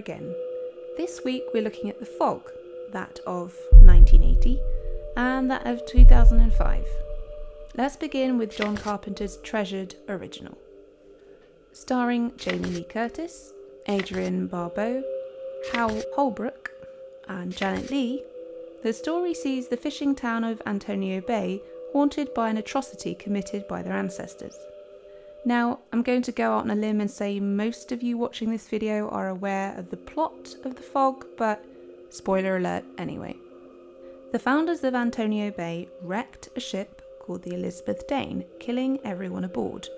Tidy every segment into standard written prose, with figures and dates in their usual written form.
again. This week we're looking at The Fog, that of 1980 and that of 2005. Let's begin with John Carpenter's treasured original. Starring Jamie Lee Curtis, Adrienne Barbeau, Hal Holbrook and Janet Leigh, the story sees the fishing town of Antonio Bay haunted by an atrocity committed by their ancestors. Now, I'm going to go out on a limb and say most of you watching this video are aware of the plot of The Fog, but spoiler alert anyway. The founders of Antonio Bay wrecked a ship called the Elizabeth Dane, killing everyone aboard.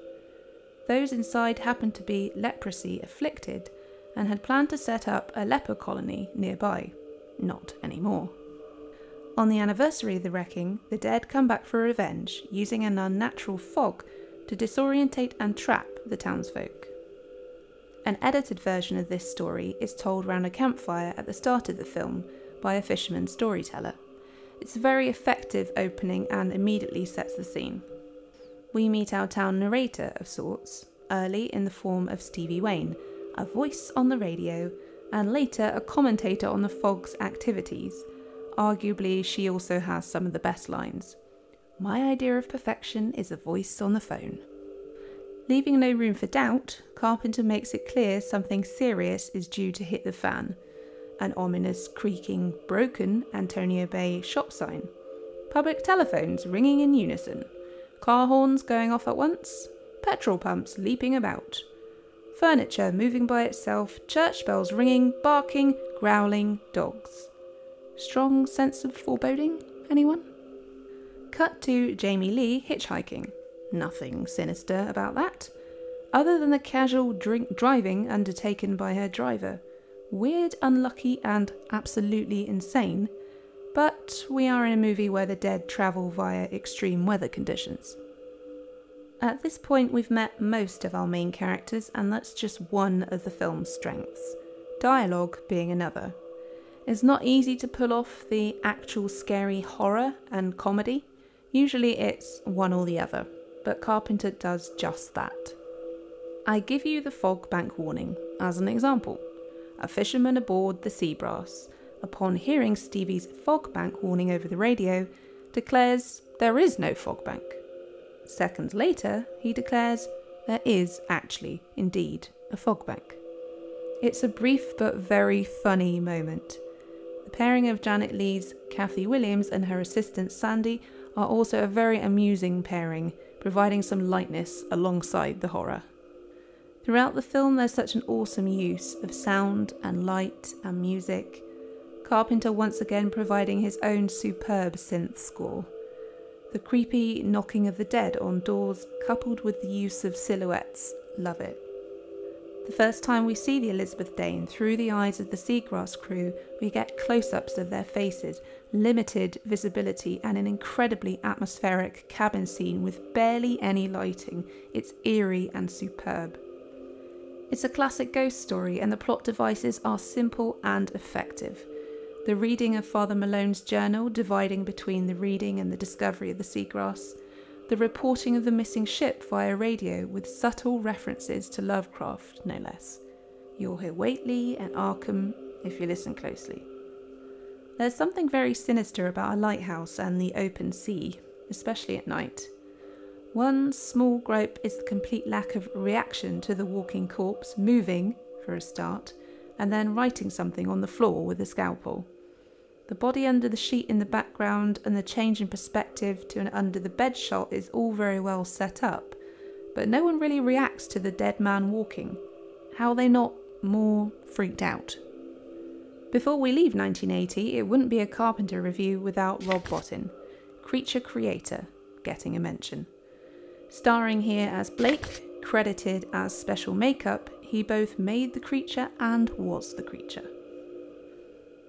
Those inside happened to be leprosy afflicted and had planned to set up a leper colony nearby. Not anymore. On the anniversary of the wrecking, the dead come back for revenge, using an unnatural fog to disorientate and trap the townsfolk. An edited version of this story is told round a campfire at the start of the film by a fisherman storyteller. It's a very effective opening and immediately sets the scene. We meet our town narrator of sorts, early in the form of Stevie Wayne, a voice on the radio, and later a commentator on the fog's activities. Arguably, she also has some of the best lines. "My idea of perfection is a voice on the phone." Leaving no room for doubt, Carpenter makes it clear something serious is due to hit the fan. An ominous, creaking, broken Antonio Bay shop sign. Public telephones ringing in unison. Car horns going off at once. Petrol pumps leaping about. Furniture moving by itself. Church bells ringing, barking, growling dogs. Strong sense of foreboding, anyone? Cut to Jamie Lee hitchhiking. Nothing sinister about that, other than the casual drink driving undertaken by her driver. Weird, unlucky, and absolutely insane, but we are in a movie where the dead travel via extreme weather conditions. At this point we've met most of our main characters, and that's just one of the film's strengths, dialogue being another. It's not easy to pull off the actual scary horror and comedy. Usually it's one or the other, but Carpenter does just that. I give you the fog bank warning as an example. A fisherman aboard the Seabrass, upon hearing Stevie's fog bank warning over the radio, declares there is no fog bank. Seconds later, he declares there is actually, indeed, a fog bank. It's a brief but very funny moment. The pairing of Janet Leigh's Kathy Williams and her assistant Sandy are also a very amusing pairing, providing some lightness alongside the horror. Throughout the film there's such an awesome use of sound and light and music. Carpenter once again providing his own superb synth score. The creepy knocking of the dead on doors coupled with the use of silhouettes, love it. The first time we see the Elizabeth Dane through the eyes of the Seagrass crew, we get close-ups of their faces, limited visibility and an incredibly atmospheric cabin scene with barely any lighting. It's eerie and superb. It's a classic ghost story and the plot devices are simple and effective. The reading of Father Malone's journal dividing between the reading and the discovery of the seagrass. The reporting of the missing ship via radio with subtle references to Lovecraft, no less. You'll hear Whately and Arkham if you listen closely. There's something very sinister about a lighthouse and the open sea, especially at night. One small gripe is the complete lack of reaction to the walking corpse moving, for a start, and then writing something on the floor with a scalpel. The body under the sheet in the background and the change in perspective to an under the bed shot is all very well set up, but no one really reacts to the dead man walking. How are they not more freaked out? Before we leave 1980, it wouldn't be a Carpenter review without Rob Bottin, creature creator, getting a mention. Starring here as Blake, credited as special makeup, he both made the creature and was the creature.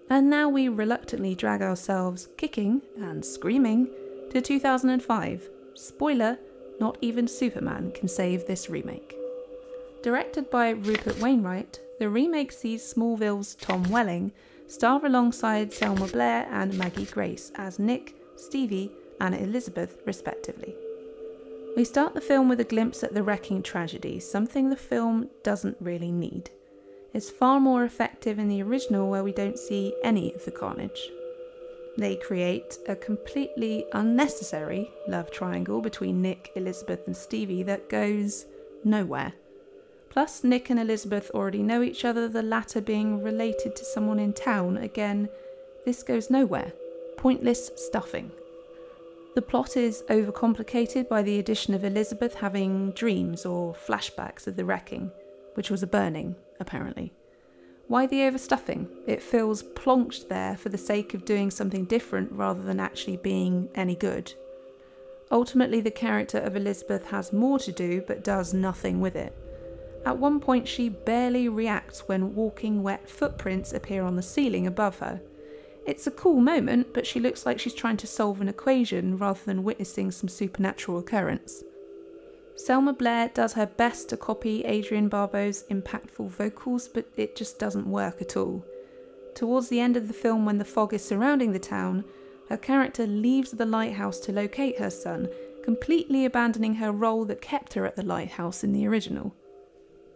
And now we reluctantly drag ourselves, kicking and screaming, to 2005. Spoiler, not even Superman can save this remake. Directed by Rupert Wainwright, the remake sees Smallville's Tom Welling star alongside Selma Blair and Maggie Grace as Nick, Stevie and Elizabeth respectively. We start the film with a glimpse at the wrecking tragedy, something the film doesn't really need. is far more effective in the original, where we don't see any of the carnage. They create a completely unnecessary love triangle between Nick, Elizabeth and Stevie that goes nowhere. Plus, Nick and Elizabeth already know each other, the latter being related to someone in town. Again, this goes nowhere. Pointless stuffing. The plot is overcomplicated by the addition of Elizabeth having dreams or flashbacks of the wrecking, which was a burning, apparently. Why the overstuffing? It feels plonked there for the sake of doing something different rather than actually being any good. Ultimately, the character of Elizabeth has more to do but does nothing with it. At one point, she barely reacts when walking wet footprints appear on the ceiling above her. It's a cool moment, but she looks like she's trying to solve an equation rather than witnessing some supernatural occurrence. Selma Blair does her best to copy Adrienne Barbeau's impactful vocals, but it just doesn't work at all. Towards the end of the film, when the fog is surrounding the town, her character leaves the lighthouse to locate her son, completely abandoning her role that kept her at the lighthouse in the original.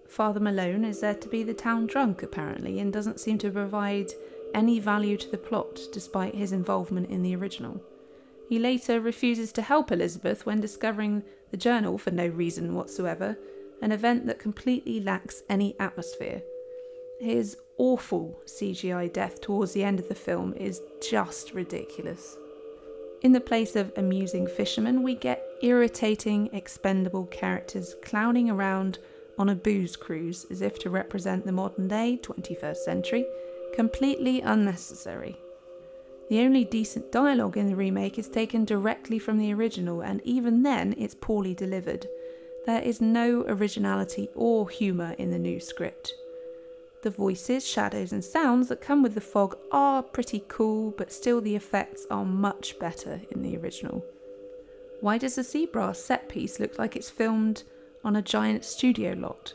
Father Malone is there to be the town drunk, apparently, and doesn't seem to provide any value to the plot, despite his involvement in the original. He later refuses to help Elizabeth when discovering the journal for no reason whatsoever, an event that completely lacks any atmosphere. His awful CGI death towards the end of the film is just ridiculous. In the place of amusing fishermen, we get irritating, expendable characters clowning around on a booze cruise as if to represent the modern day 21st century, completely unnecessary. The only decent dialogue in the remake is taken directly from the original, and even then it's poorly delivered. There is no originality or humour in the new script. The voices, shadows and sounds that come with the fog are pretty cool, but still the effects are much better in the original. Why does the sea brass set piece look like it's filmed on a giant studio lot?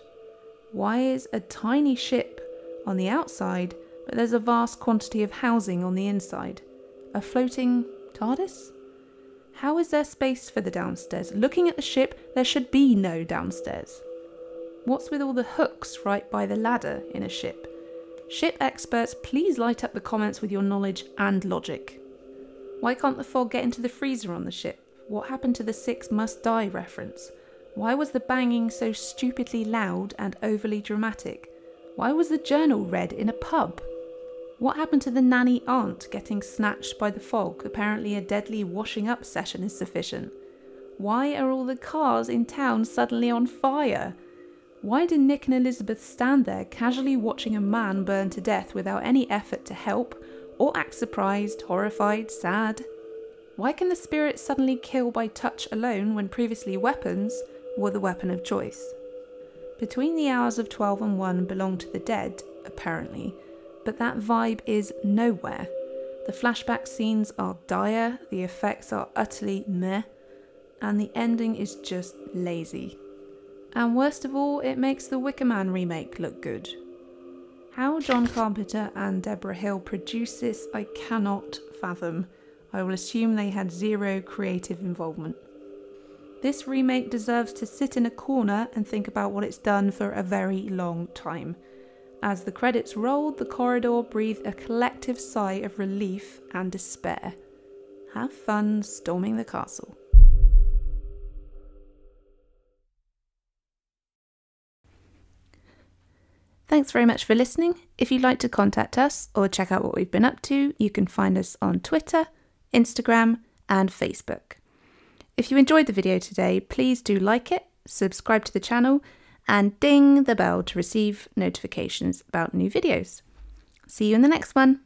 Why is a tiny ship on the outside, but there's a vast quantity of housing on the inside? A floating TARDIS? How is there space for the downstairs? Looking at the ship, there should be no downstairs. What's with all the hooks right by the ladder in a ship? Ship experts, please light up the comments with your knowledge and logic. Why can't the fog get into the freezer on the ship? What happened to the 6 must die reference? Why was the banging so stupidly loud and overly dramatic? Why was the journal read in a pub? What happened to the nanny aunt getting snatched by the fog? Apparently a deadly washing up session is sufficient. Why are all the cars in town suddenly on fire? Why do Nick and Elizabeth stand there casually watching a man burn to death without any effort to help or act surprised, horrified, sad? Why can the spirits suddenly kill by touch alone when previously weapons were the weapon of choice? Between the hours of 12 and 1 belong to the dead, apparently, but that vibe is nowhere. The flashback scenes are dire, the effects are utterly meh, and the ending is just lazy. And worst of all, it makes the Wicker Man remake look good. How John Carpenter and Deborah Hill produced this, I cannot fathom. I will assume they had zero creative involvement. This remake deserves to sit in a corner and think about what it's done for a very long time. As the credits rolled, the corridor breathed a collective sigh of relief and despair. Have fun storming the castle. Thanks very much for listening. If you'd like to contact us or check out what we've been up to, you can find us on Twitter, Instagram and Facebook. If you enjoyed the video today, please do like it, subscribe to the channel and ding the bell to receive notifications about new videos. See you in the next one.